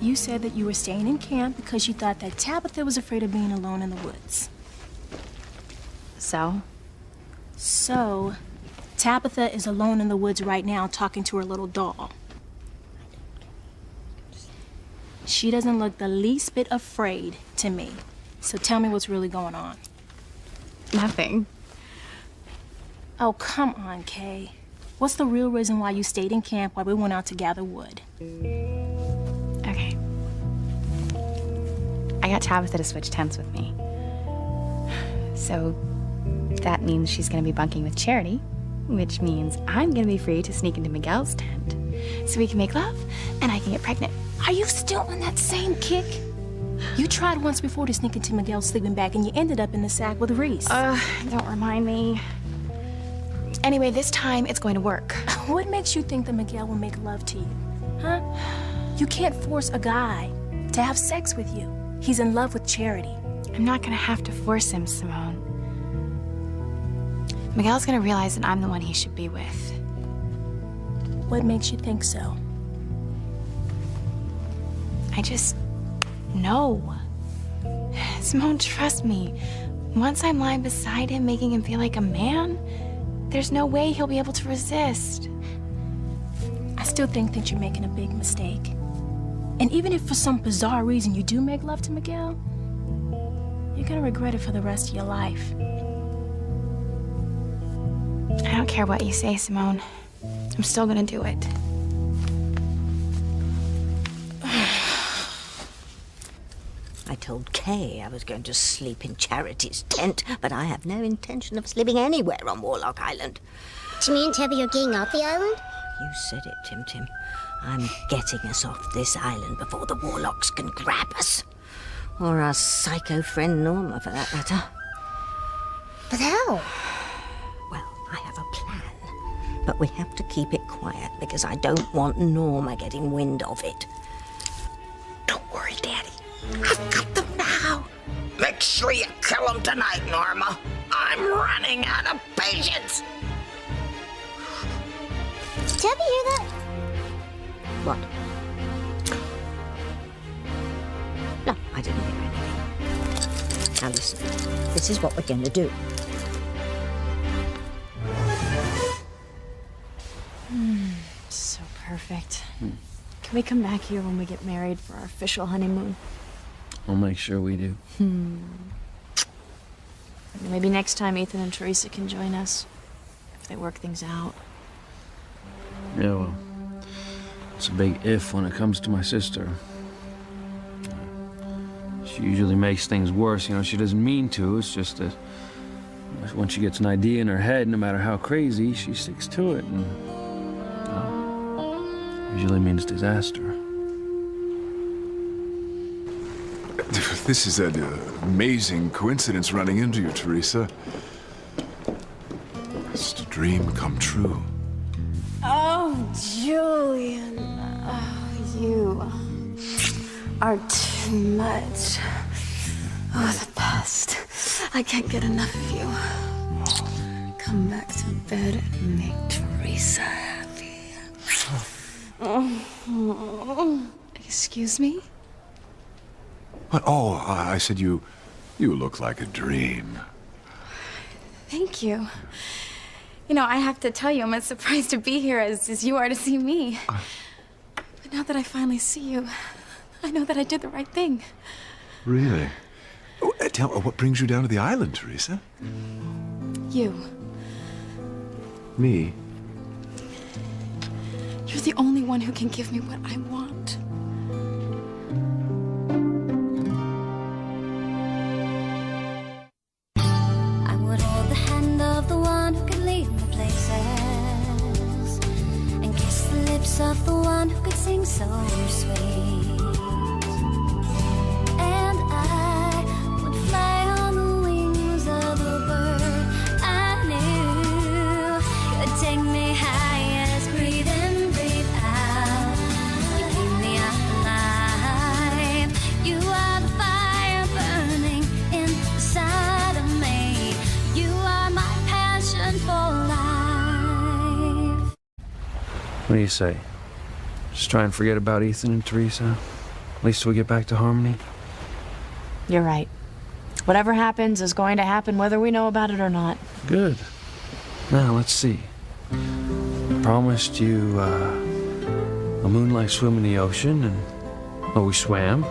You said that you were staying in camp because you thought that Tabitha was afraid of being alone in the woods. So? So, Tabitha is alone in the woods right now talking to her little doll. She doesn't look the least bit afraid to me. So tell me what's really going on. Nothing. Oh, come on, Kay. What's the real reason why you stayed in camp while we went out to gather wood? Okay. I got Tabitha to switch tents with me. So that means she's gonna be bunking with Charity, which means I'm gonna be free to sneak into Miguel's tent so we can make love and I can get pregnant. Are you still on that same kick? You tried once before to sneak into Miguel's sleeping bag and you ended up in the sack with Reese. Don't remind me. Anyway, this time it's going to work. What makes you think that Miguel will make love to you? Huh? You can't force a guy to have sex with you. He's in love with Charity. I'm not gonna have to force him, Simone. Miguel's gonna realize that I'm the one he should be with. What makes you think so? I just know. Simone, trust me. Once I'm lying beside him, making him feel like a man, there's no way he'll be able to resist. I still think that you're making a big mistake. And even if for some bizarre reason you do make love to Miguel, you're gonna regret it for the rest of your life. I don't care what you say, Simone. I'm still gonna do it. I told Kay I was going to sleep in Charity's tent, but I have no intention of sleeping anywhere on Warlock Island. Do you mean, Tebby, you're getting off the island? You said it, Tim Tim. I'm getting us off this island before the Warlocks can grab us. Or our psycho friend Norma, for that matter. But how? Well, I have a plan. But we have to keep it quiet because I don't want Norma getting wind of it. Don't worry, Daddy. I've got them now. Make sure you kill them tonight, Norma. I'm running out of patience. Did Tebby hear that? What? No, I didn't hear anything. Now listen, this is what we're going to do. So perfect. Can we come back here when we get married for our official honeymoon? I'll make sure we do. Maybe next time Ethan and Teresa can join us, if they work things out. Yeah, well, it's a big if when it comes to my sister. She usually makes things worse, you know, she doesn't mean to, it's just that once she gets an idea in her head, no matter how crazy, she sticks to it, and usually means disaster. This is an amazing coincidence running into you, Teresa. It's a dream come true. Oh, Julian. Oh, you are too much. Oh, the best. I can't get enough of you. Come back to bed and make Teresa happy. Excuse me? What? Oh, I said you look like a dream. Thank you. You know, I have to tell you, I'm as surprised to be here as you are to see me. But now that I finally see you, I know that I did the right thing. Really? Oh, tell me, what brings you down to the island, Teresa? You. Me? You're the only one who can give me what I want. I would hold the hand of the one who could lead me places and kiss the lips of the one who could sing so sweet. And I would fly on the wings of a bird I knew could take me highest. Breathe in, breathe out. You keep me alive. You are the fire burning inside of me. You are my passion for life. What do you say? Just try and forget about Ethan and Teresa? At least till we get back to Harmony. You're right. Whatever happens is going to happen whether we know about it or not. Good. Now, let's see. I promised you a moonlight swim in the ocean, and, well, we swam.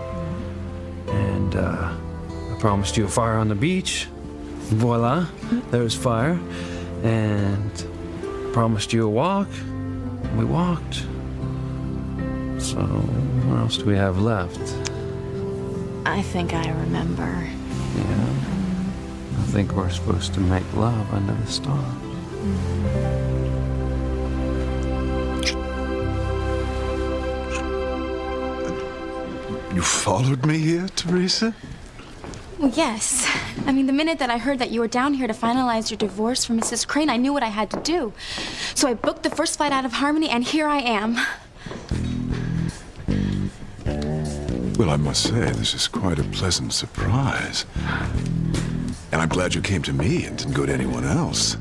And I promised you a fire on the beach. Voila, there's fire. And I promised you a walk. And we walked. So, what else do we have left? I think I remember. Yeah. I think we're supposed to make love under the stars. You followed me here, Teresa? Well, yes. I mean, the minute that I heard that you were down here to finalize your divorce from Mrs. Crane, I knew what I had to do. So I booked the first flight out of Harmony, and here I am. Well, I must say, this is quite a pleasant surprise. And I'm glad you came to me and didn't go to anyone else.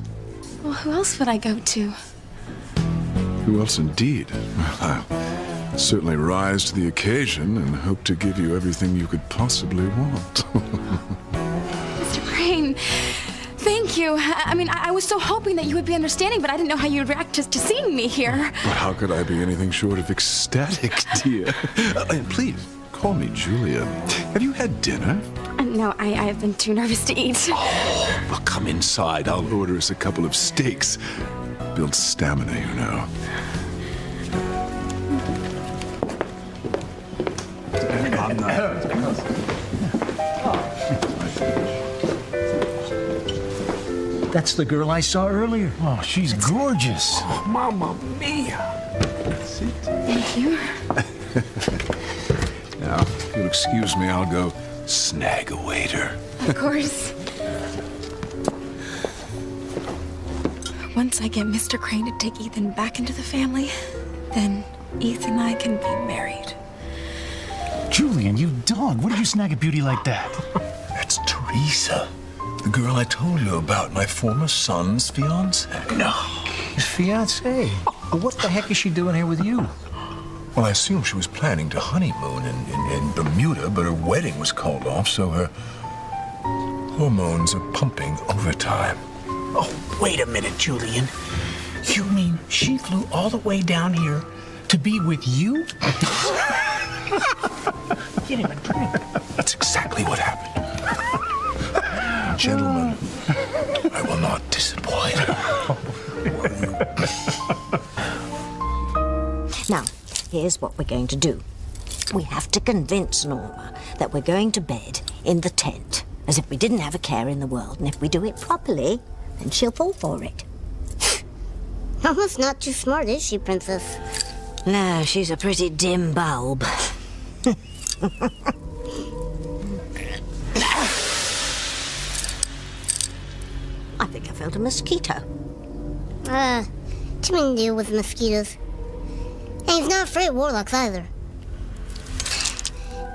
Well, who else would I go to? Who else indeed? Well, I'll certainly rise to the occasion and hope to give you everything you could possibly want. Mr. Crane, thank you. I mean, I was so hoping that you would be understanding, but I didn't know how you would react to seeing me here. Well, how could I be anything short of ecstatic, dear? And please, call me Julia. Have you had dinner? No, I've been too nervous to eat. Oh, well, come inside. I'll order us a couple of steaks. Builds stamina, you know. That's the girl I saw earlier. Oh, she's gorgeous. Oh, Mamma mia. Thank you. Now, if you'll excuse me, I'll go snag a waiter. Of course. Once I get Mr. Crane to take Ethan back into the family, then Ethan and I can be married. Julian, you dog. What did you snag a beauty like that? That's Teresa. The girl I told you about, my former son's fiancée. No. His fiancée? What the heck is she doing here with you? Well, I assume she was planning to honeymoon in Bermuda, but her wedding was called off, so her hormones are pumping overtime. Oh, wait a minute, Julian. You mean she flew all the way down here to be with you? Get him a drink. That's exactly what happened. Gentlemen, I will not disappoint. Now, here's what we're going to do. We have to convince Norma that we're going to bed in the tent, as if we didn't have a care in the world, and if we do it properly, then she'll fall for it. Norma's not too smart, is she, Princess? No, she's a pretty dim bulb. I think I felt a mosquito. Too many to deal with mosquitoes. And he's not afraid of warlocks either.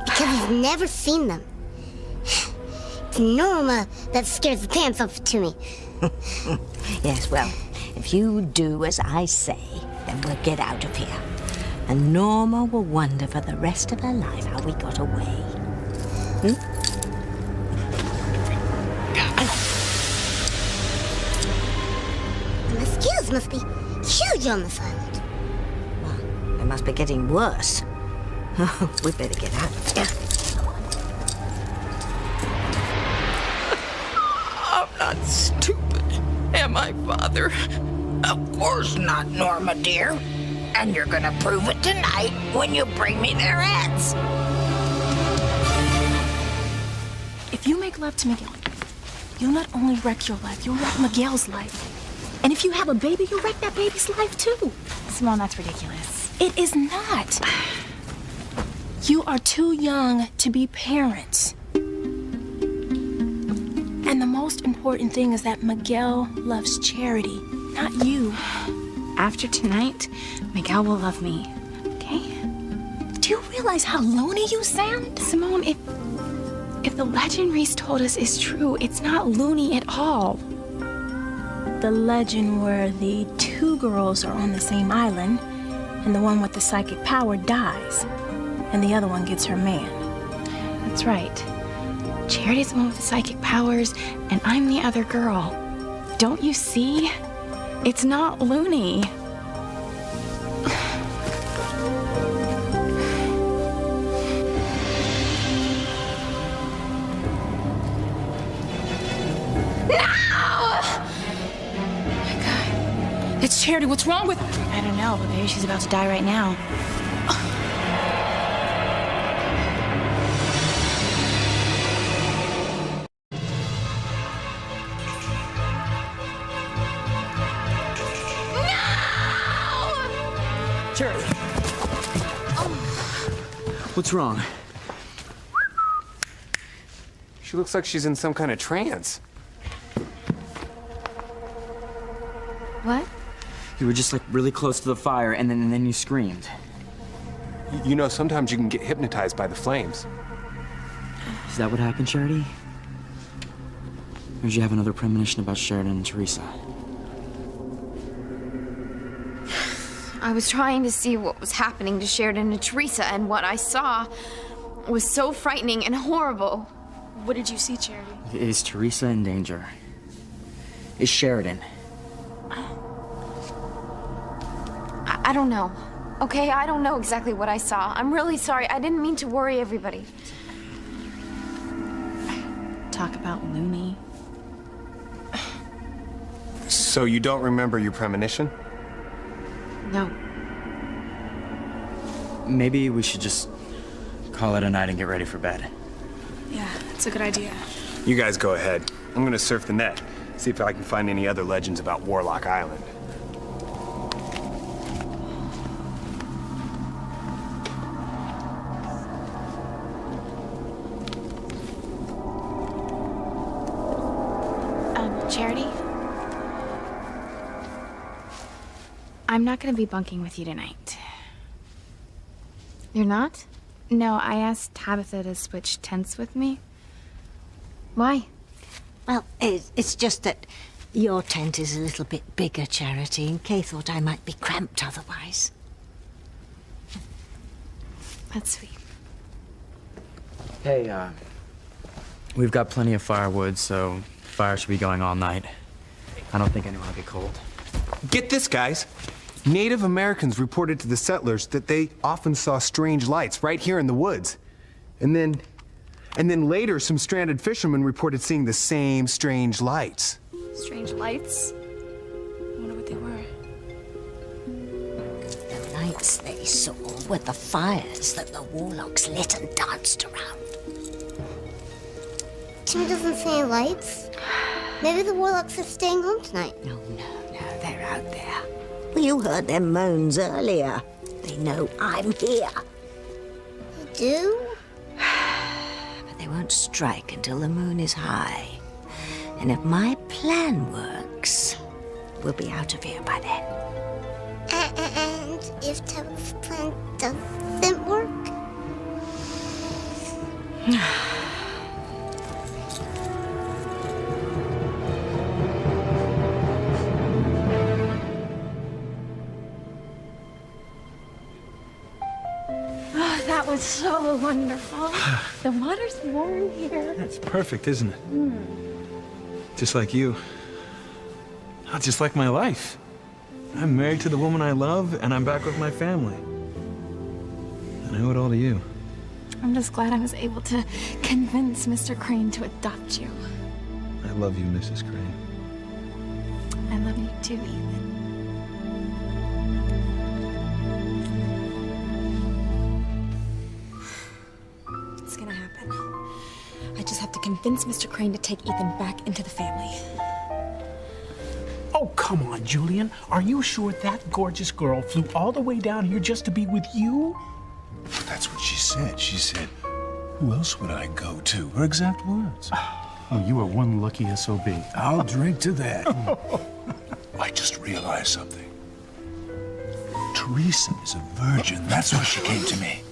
Because he's never seen them. It's Norma that scares the pants off to me. Yes, well, if you do as I say, then we'll get out of here. And Norma will wonder for the rest of her life how we got away. The mosquitoes must be huge on this island. Well, they must be getting worse. We better get out of here. I'm not stupid, am I, Father? Of course not, Norma, dear. And you're gonna prove it tonight when you bring me their heads. If you make love to Miguel, you'll not only wreck your life, you'll wreck Miguel's life. And if you have a baby, you'll wreck that baby's life too. Simone, that's ridiculous. It is not. You are too young to be parents. And the most important thing is that Miguel loves Charity, not you. After tonight, Miguel will love me, okay? Do you realize how loony you sound? Simone, if the legend Reese told us is true, it's not loony at all. The legend where the two girls are on the same island and the one with the psychic power dies. and the other one gets her man. That's right. Charity's the one with the psychic powers, and I'm the other girl. Don't you see? It's not Looney. It's Charity. What's wrong with her? I don't know, but maybe she's about to die right now. Charity! What's wrong? She looks like she's in some kind of trance. What? You were just like really close to the fire, and then you screamed. You know, sometimes you can get hypnotized by the flames. Is that what happened, Charity? Or did you have another premonition about Sheridan and Teresa? I was trying to see what was happening to Sheridan and Teresa, and what I saw was so frightening and horrible. What did you see, Charity? Is Teresa in danger? Is Sheridan? I don't know. Okay, I don't know exactly what I saw. I'm really sorry. I didn't mean to worry everybody. Talk about Looney. So you don't remember your premonition? No. Maybe we should just call it a night and get ready for bed. Yeah, it's a good idea. You guys go ahead. I'm gonna surf the net, see if I can find any other legends about Warlock Island. Charity? I'm not gonna be bunking with you tonight. You're not? No, I asked Tabitha to switch tents with me. Why? Well, it's just that your tent is a little bit bigger, Charity, and Kay thought I might be cramped otherwise. That's sweet. Hey, we've got plenty of firewood, so fire should be going all night. I don't think anyone will get cold. Get this, guys. Native Americans reported to the settlers that they often saw strange lights right here in the woods. And then later, some stranded fishermen reported seeing the same strange lights. Strange lights? I wonder what they were. The lights they saw were the fires that the warlocks lit and danced around. Timmy doesn't see any lights. Maybe the warlocks are staying home tonight. No, they're out there. Well, you heard their moans earlier. They know I'm here. They do? But they won't strike until the moon is high. And if my plan works, we'll be out of here by then. And if Tabitha's plan doesn't work? Oh, that was so wonderful. The water's warm here. It's perfect, isn't it? Just like you. Oh, just like my life. I'm married to the woman I love, and I'm back with my family. And I owe it all to you. I'm just glad I was able to convince Mr. Crane to adopt you. I love you, Mrs. Crane. I love you too, Ethan. It's gonna happen. I just have to convince Mr. Crane to take Ethan back into the family. Oh, come on, Julian. Are you sure that gorgeous girl flew all the way down here just to be with you? That's what she said. She said, who else would I go to? Her exact words. Oh, you are one lucky SOB. I'll drink to that. I just realized something. Teresa is a virgin. That's why she came to me.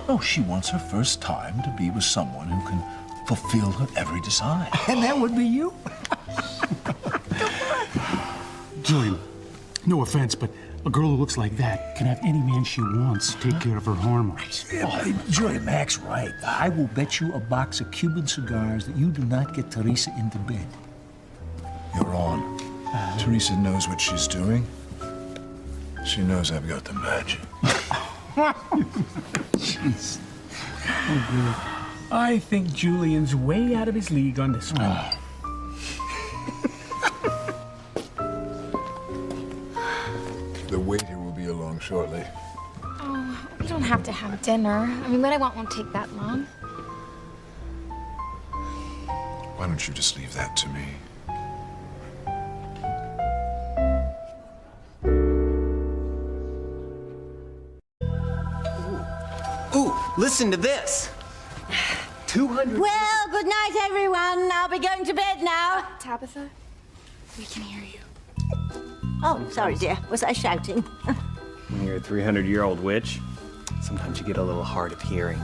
Oh, she wants her first time to be with someone who can fulfill her every desire. And that would be you? Julian, No offense, but a girl who looks like that can have any man she wants take care of her hormones. Yeah, Julian, Mac's right. I will bet you a box of Cuban cigars that you do not get Teresa into bed. You're on. Teresa knows what she's doing. She knows I've got the magic. Jeez. I think Julian's way out of his league on this one. The waiter will be along shortly. Oh, we don't have to have dinner. I mean, what I want won't take that long. Why don't you just leave that to me? Ooh, listen to this. 200. Well, good night, everyone. I'll be going to bed now. Tabitha, we can hear you. Oh, sorry, dear. Was I shouting? When you're a 300-year-old witch, sometimes you get a little hard of hearing.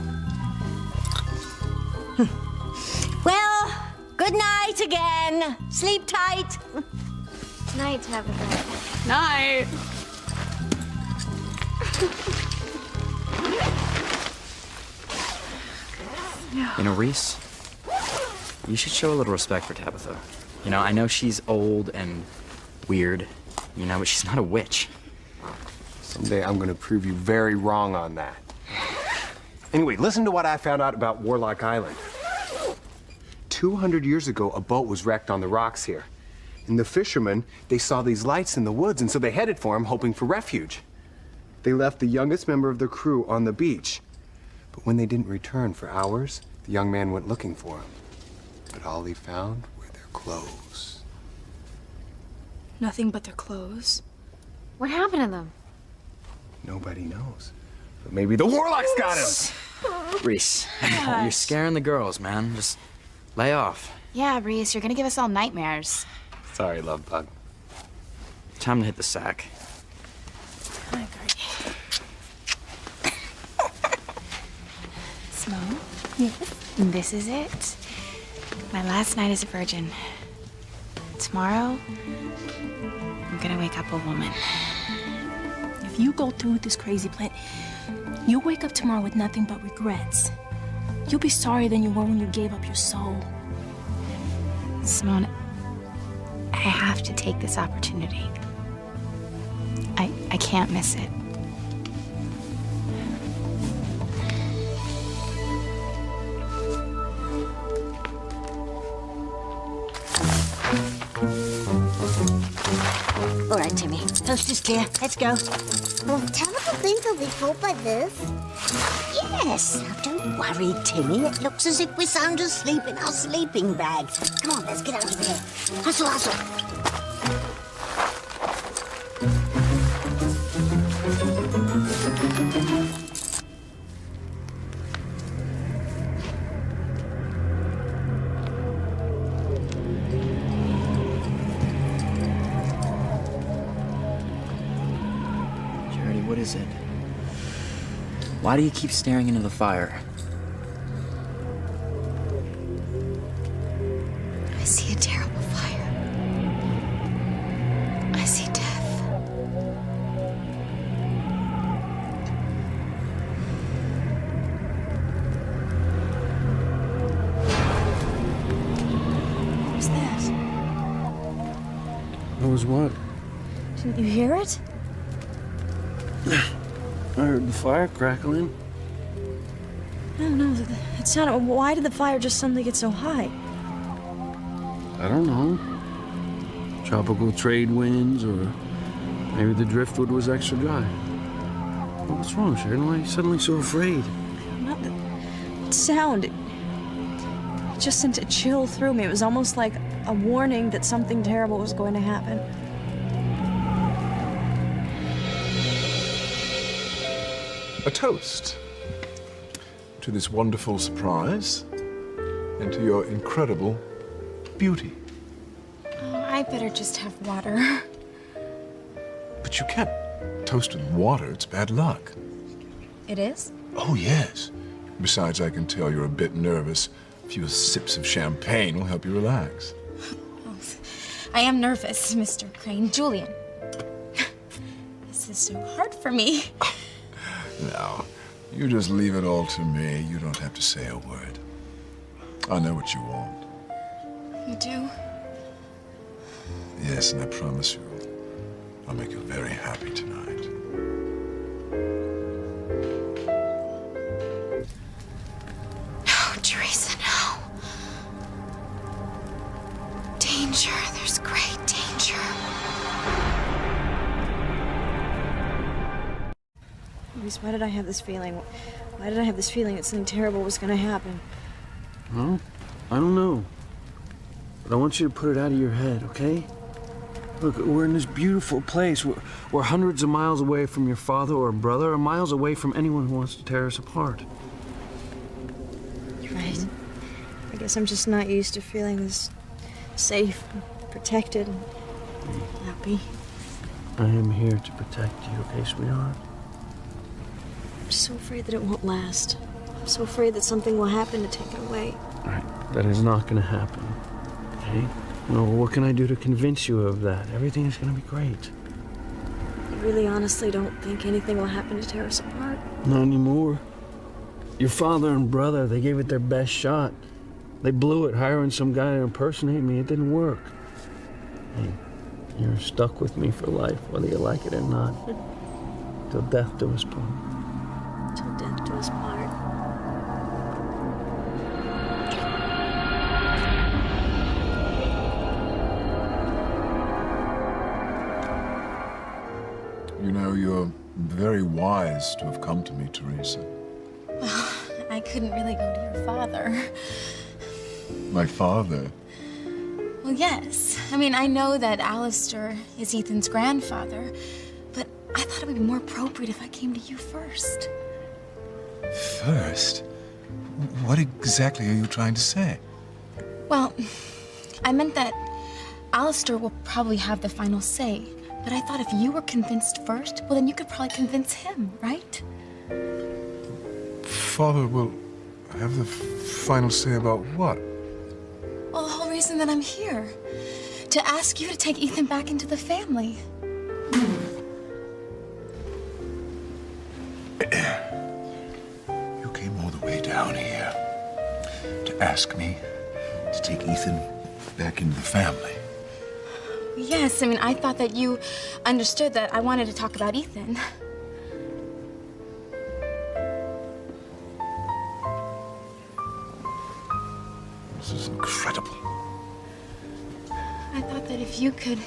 Well, good night again. Sleep tight. Night, Tabitha. Night. You know, Reese, you should show a little respect for Tabitha. You know, I know she's old and weird, you know, but she's not a witch. Someday I'm going to prove you very wrong on that. Anyway, listen to what I found out about Warlock Island. 200 years ago, a boat was wrecked on the rocks here. And the fishermen, they saw these lights in the woods, and so they headed for them, hoping for refuge. They left the youngest member of the crew on the beach. But when they didn't return for hours, the young man went looking for him. But all he found were their clothes. Nothing but their clothes. What happened to them? Nobody knows. But maybe the Warlock's got him! Reese, you're scaring the girls, man. Just lay off. Yeah, Reese, you're gonna give us all nightmares. Sorry, love bug. Time to hit the sack. I agree. Simone? Yes? This is it. My last night as a virgin. Tomorrow, I'm gonna wake up a woman. If you go through with this crazy plan, you'll wake up tomorrow with nothing but regrets. You'll be sorrier than you were when you gave up your soul. Simone, I have to take this opportunity. I can't miss it. All right, Timmy. Toast is clear. Let's go. Will Tabitha think I'll be told by this? Yes. Now, don't worry, Timmy. It looks as if we're sound asleep in our sleeping bag. Come on, let's get out of here. Hustle, hustle. Charity, what is it? Why do you keep staring into the fire? I see a terrible fire. I see death. What was that? What was what? Didn't you hear it? I heard the fire crackling. No, it sounded... Why did the fire just suddenly get so high? I don't know. Tropical trade winds, or maybe the driftwood was extra dry. What's wrong, Sheridan? Why are you suddenly so afraid? Not the sound. It just sent a chill through me. It was almost like a warning that something terrible was going to happen. A toast to this wonderful surprise and to your incredible beauty. Oh, I better just have water. But you can't toast with water. It's bad luck. It is? Oh, yes. Besides, I can tell you're a bit nervous. A few sips of champagne will help you relax. I am nervous, Mr. Crane. Julian. This is so hard for me. Now, you just leave it all to me. You don't have to say a word. I know what you want. You do? Yes, and I promise you, I'll make you very happy tonight. No, Teresa, no. Danger. There's great danger. Reese, why did I have this feeling? Why did I have this feeling that something terrible was going to happen? Well, I don't know. But I want you to put it out of your head, okay? Look, we're in this beautiful place. We're hundreds of miles away from your father or brother, or miles away from anyone who wants to tear us apart. Right. I guess I'm just not used to feeling this safe, and protected, and happy. I am here to protect you, okay, sweetheart? I'm so afraid that it won't last. I'm so afraid that something will happen to take it away. All right, that is not going to happen, okay? No, what can I do to convince you of that? Everything is going to be great. You really honestly don't think anything will happen to tear us apart? Not anymore. Your father and brother, they gave it their best shot. They blew it hiring some guy to impersonate me. It didn't work. Hey, you're stuck with me for life, whether you like it or not. Till death do us part. Till death do us part. You know, you're very wise to have come to me, Teresa. Well, I couldn't really go to your father. My father? Well, yes. I mean, I know that Alistair is Ethan's grandfather, but I thought it would be more appropriate if I came to you first. First? What exactly are you trying to say? Well, I meant that Alistair will probably have the final say, but I thought if you were convinced first, well, then you could probably convince him, right? Father will have the final say about what? Well, the whole reason that I'm here, to ask you to take Ethan back into the family. You came all the way down here to ask me to take Ethan back into the family. Yes, I mean, I thought that you understood that I wanted to talk about Ethan. This is incredible. I thought that if you could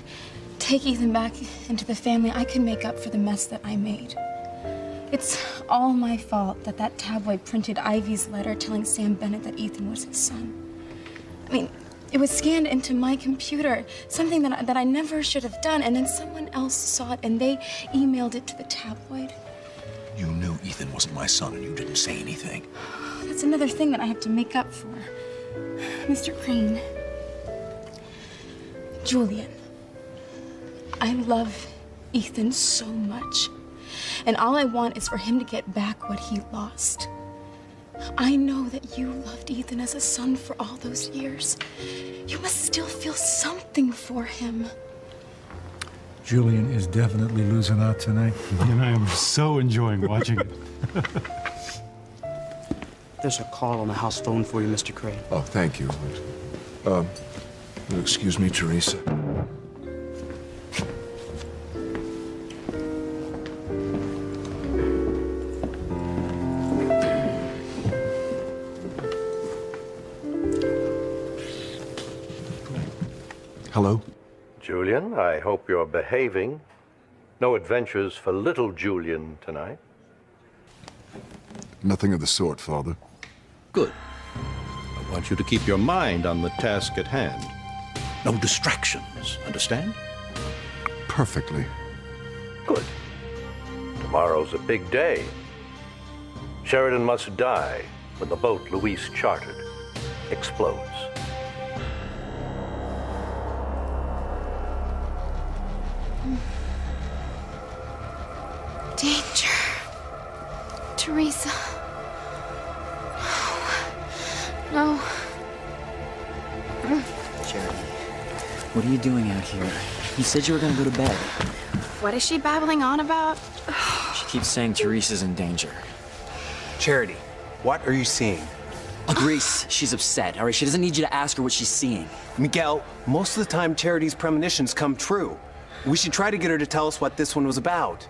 take Ethan back into the family, I could make up for the mess that I made. It's all my fault that that tabloid printed Ivy's letter telling Sam Bennett that Ethan was his son. I mean, it was scanned into my computer, something that I never should have done, and then someone else saw it and they emailed it to the tabloid. You knew Ethan wasn't my son and you didn't say anything. That's another thing that I have to make up for. Mr. Crane, Julian, I love Ethan so much, and all I want is for him to get back what he lost. I know that you loved Ethan as a son for all those years. You must still feel something for him. Julian is definitely losing out tonight, and I am so enjoying watching it. There's a call on the house phone for you, Mr. Crane. Oh, thank you. You'll excuse me, Teresa. Hello? Julian, I hope you're behaving. No adventures for little Julian tonight. Nothing of the sort, Father. Good. I want you to keep your mind on the task at hand. No distractions, understand? Perfectly. Good. Tomorrow's a big day. Sheridan must die when the boat Luis chartered explodes. Danger. Teresa. No. Charity, what are you doing out here? You said you were gonna go to bed. What is she babbling on about? She keeps saying Teresa's in danger. Charity, what are you seeing? Grace, she's upset, all right? She doesn't need you to ask her what she's seeing. Miguel, most of the time Charity's premonitions come true. We should try to get her to tell us what this one was about.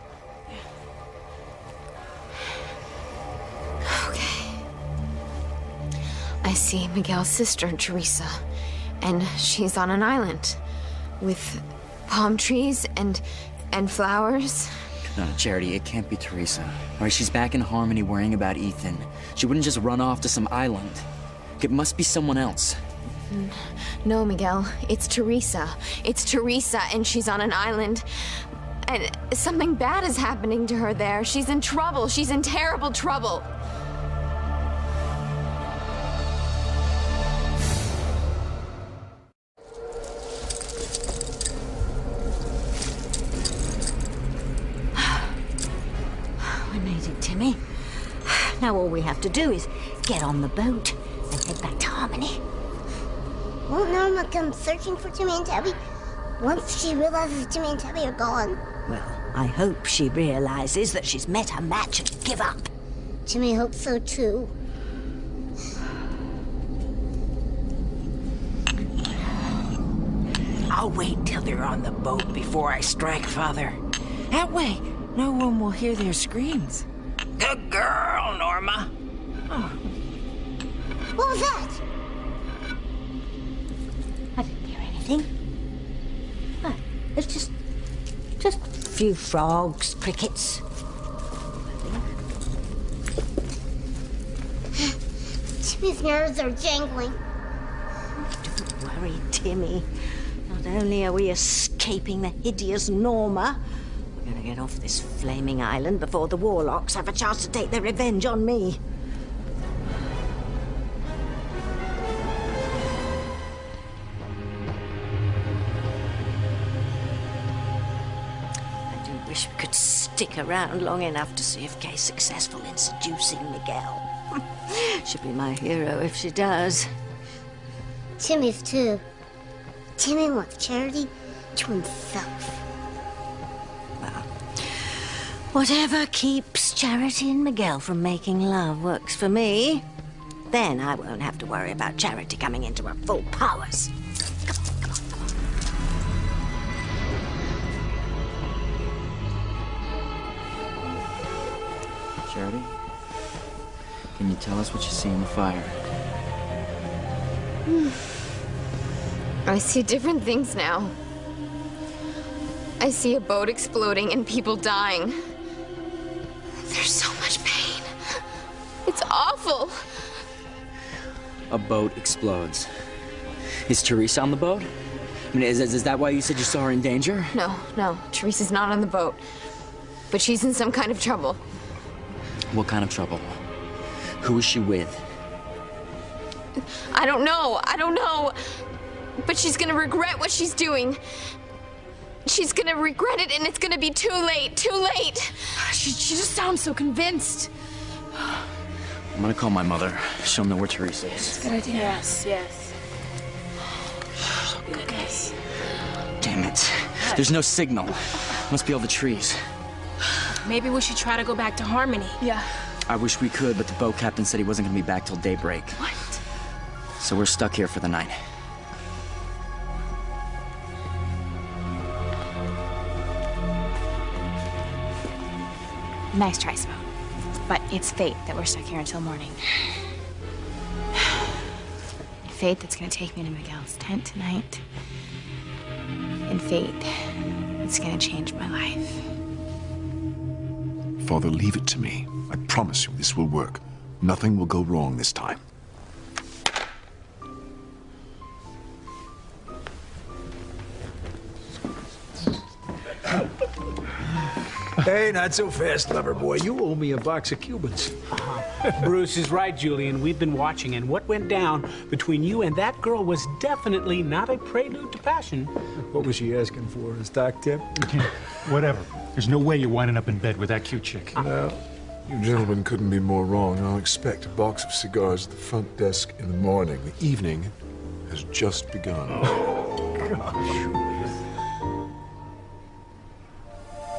I see Miguel's sister, Teresa, and she's on an island with palm trees and flowers. No, Charity, it can't be Teresa. All right, she's back in Harmony worrying about Ethan. She wouldn't just run off to some island. It must be someone else. No, Miguel, it's Teresa. It's Teresa, and she's on an island. And something bad is happening to her there. She's in trouble. She's in terrible trouble. Timmy. Now all we have to do is get on the boat and head back to Harmony. Won't Norma come searching for Timmy and Tabby once she realizes Timmy and Tabby are gone? Well, I hope she realizes that she's met her match and give up. Timmy hopes so too. I'll wait till they're on the boat before I strike, Father. That way, no one will hear their screams. Good girl, Norma. Oh. What was that? I didn't hear anything. Oh, it's just a few frogs, crickets. Timmy's nerves are jangling. Don't worry, Timmy. Not only are we escaping the hideous Norma, we're gonna get off this flaming island before the warlocks have a chance to take their revenge on me. I do wish we could stick around long enough to see if Kay's successful in seducing Miguel. She'll be my hero if she does. Timmy's too. Timmy wants Charity to himself. Whatever keeps Charity and Miguel from making love works for me. Then I won't have to worry about Charity coming into her full powers. Charity, can you tell us what you see in the fire? I see different things now. I see a boat exploding and people dying. There's so much pain. It's awful. A boat explodes. Is Teresa on the boat? I mean, is that why you said you saw her in danger? No. Teresa's not on the boat. But she's in some kind of trouble. What kind of trouble? Who is she with? I don't know. But she's gonna regret what she's doing. She's gonna regret it, and it's gonna be too late. She just sounds so convinced. I'm gonna call my mother. She'll know where Teresa is. Good idea. Yes. Goodness. Damn it. There's no signal. Must be all the trees. Maybe we should try to go back to Harmony. Yeah. I wish we could, but the boat captain said he wasn't gonna be back till daybreak. What? So we're stuck here for the night. Nice try, Simone. But it's fate that we're stuck here until morning. Fate that's gonna take me to Miguel's tent tonight. And fate that's gonna change my life. Father, leave it to me. I promise you this will work. Nothing will go wrong this time. Hey, not so fast, lover boy. You owe me a box of Cubans. Bruce is right, Julian. We've been watching, and what went down between you and that girl was definitely not a prelude to passion. What was she asking for? A stock tip? Whatever. There's no way you're winding up in bed with that cute chick. No, you gentlemen couldn't be more wrong. I'll expect a box of cigars at the front desk in the morning. The evening has just begun. Oh, gosh.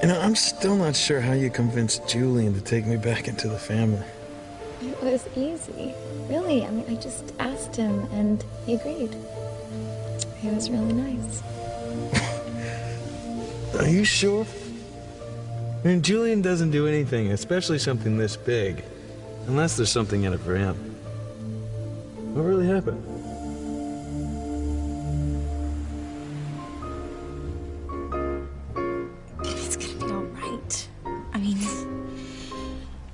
You know, I'm still not sure how you convinced Julian to take me back into the family. It was easy. Really, I mean, I just asked him and he agreed. He was really nice. Are you sure? I mean, Julian doesn't do anything, especially something this big, unless there's something in it for him. What really happened? It's gonna be all right. I mean,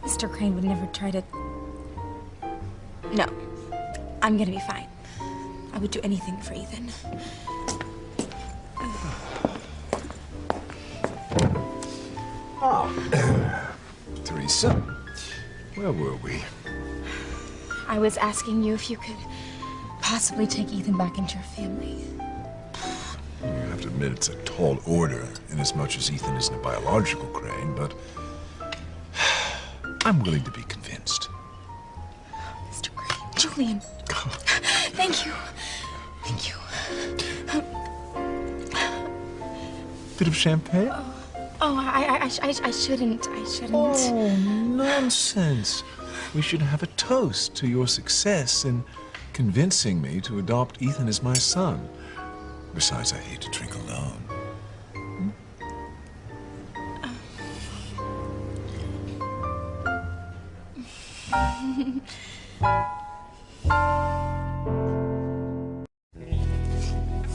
Mr. Crane would never try to... No, I'm gonna be fine. I would do anything for Ethan. Oh, Teresa, where were we? I was asking you if you could possibly take Ethan back into your family. You have to admit it's a tall order, inasmuch as Ethan isn't a biological Crane, but I'm willing to be convinced. Mr. Crane, Julian, thank you. Thank you. Bit of champagne? I shouldn't. I shouldn't. Oh, nonsense. We should have a toast to your success in convincing me to adopt Ethan as my son. Besides, I hate to drink alone.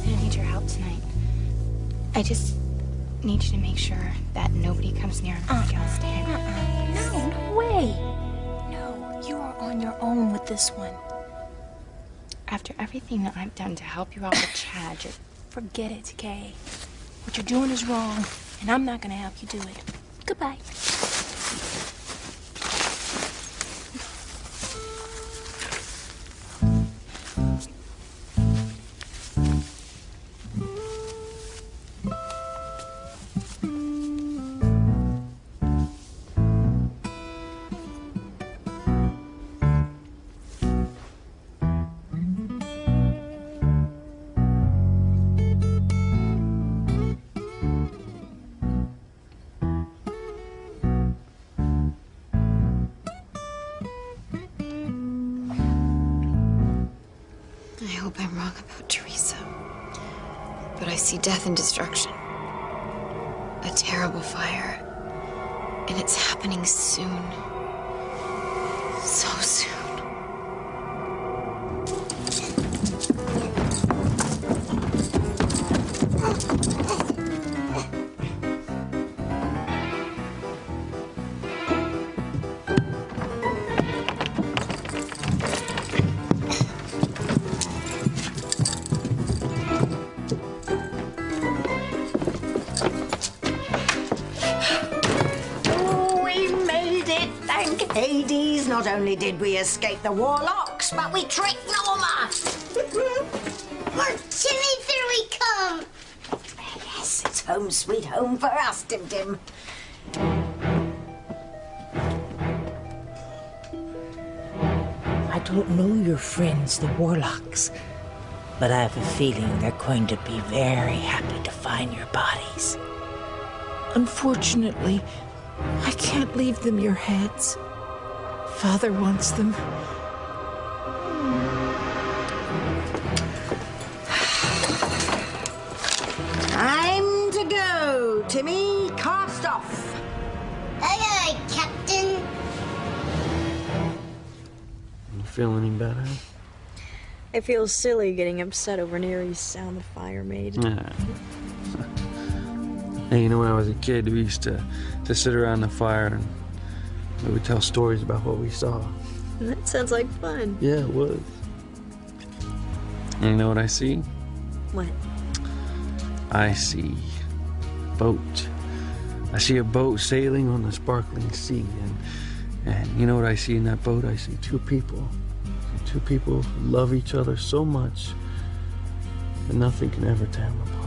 I need your help tonight. I just need you to make sure that nobody comes near Miguel's stand. No way. No, you are on your own with this one. After everything that I've done to help you out with Chad, just forget it, Kay. What you're doing is wrong, and I'm not gonna help you do it. Goodbye. I hope I'm wrong about Teresa. But I see death and destruction. A terrible fire. And it's happening soon. So soon. Hades, not only did we escape the warlocks, but we tricked Norma! More Timmy, here we come! Yes, it's home sweet home for us, Dim Dim. I don't know your friends, the Warlocks, but I have a feeling they're going to be very happy to find your bodies. Unfortunately, I can't leave them your heads. Father wants them. Time to go, Timmy. Cast off. Aye, aye, Captain. You feel any better? I feel silly getting upset over an eerie sound the fire made. Yeah. Hey, you know, when I was a kid, we used to sit around the fire and we would tell stories about what we saw. That sounds like fun. Yeah, it was. And you know what I see? What? I see a boat. I see a boat sailing on the sparkling sea. And you know what I see in that boat? I see two people. Two people who love each other so much that nothing can ever tear them apart.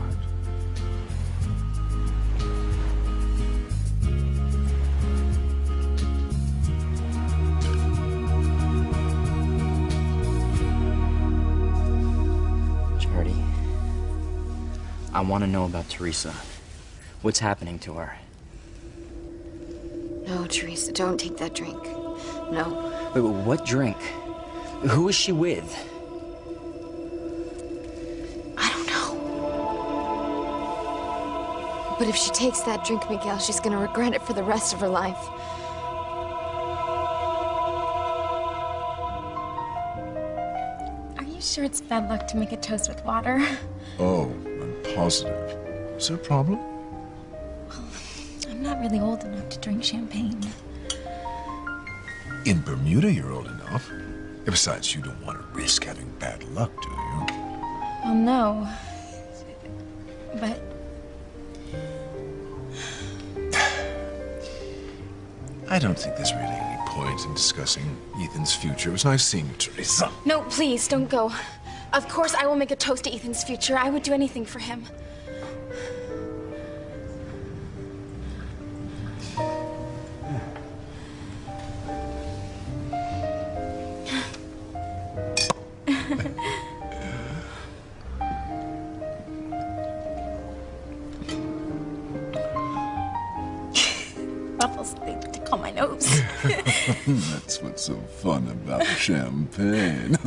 I want to know about Teresa. What's happening to her? No, Teresa, don't take that drink. No. Wait, what drink? Who is she with? I don't know. But if she takes that drink, Miguel, she's gonna regret it for the rest of her life. Are you sure it's bad luck to make a toast with water? Oh, I'm positive. Is there a problem? I'm not really old enough to drink champagne. In Bermuda, you're old enough. Besides, you don't want to risk having bad luck, do you? Well, no. But I don't think there's really any point in discussing Ethan's future. It was nice seeing you, Teresa. no, please, don't go. Of course, I will make a toast to Ethan's future. I would do anything for him. Ruffles, they tickle my nose. That's what's so fun about champagne.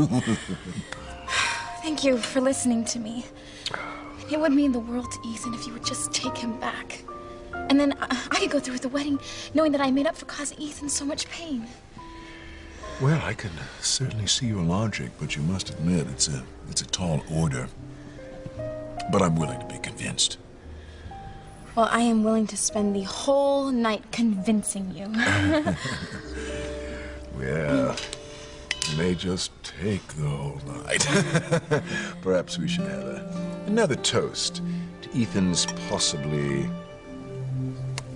Thank you for listening to me. It would mean the world to Ethan if you would just take him back. And then I could go through with the wedding knowing that I made up for causing Ethan so much pain. Well, I can certainly see your logic, but you must admit it's a tall order. But I'm willing to be convinced. Well, I am willing to spend the whole night convincing you. Well, it may just take the whole night. Perhaps we should have another toast to Ethan's possibly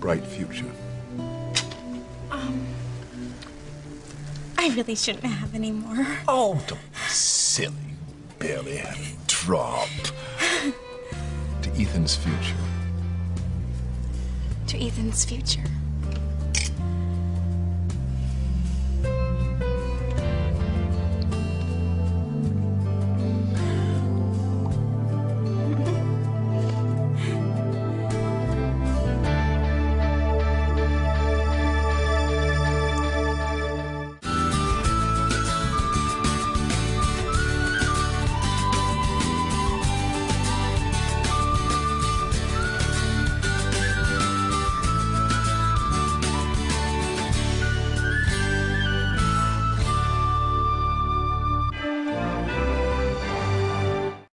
bright future. I really shouldn't have any more. Oh, don't be silly. You barely had a drop. To Ethan's future. To Ethan's future.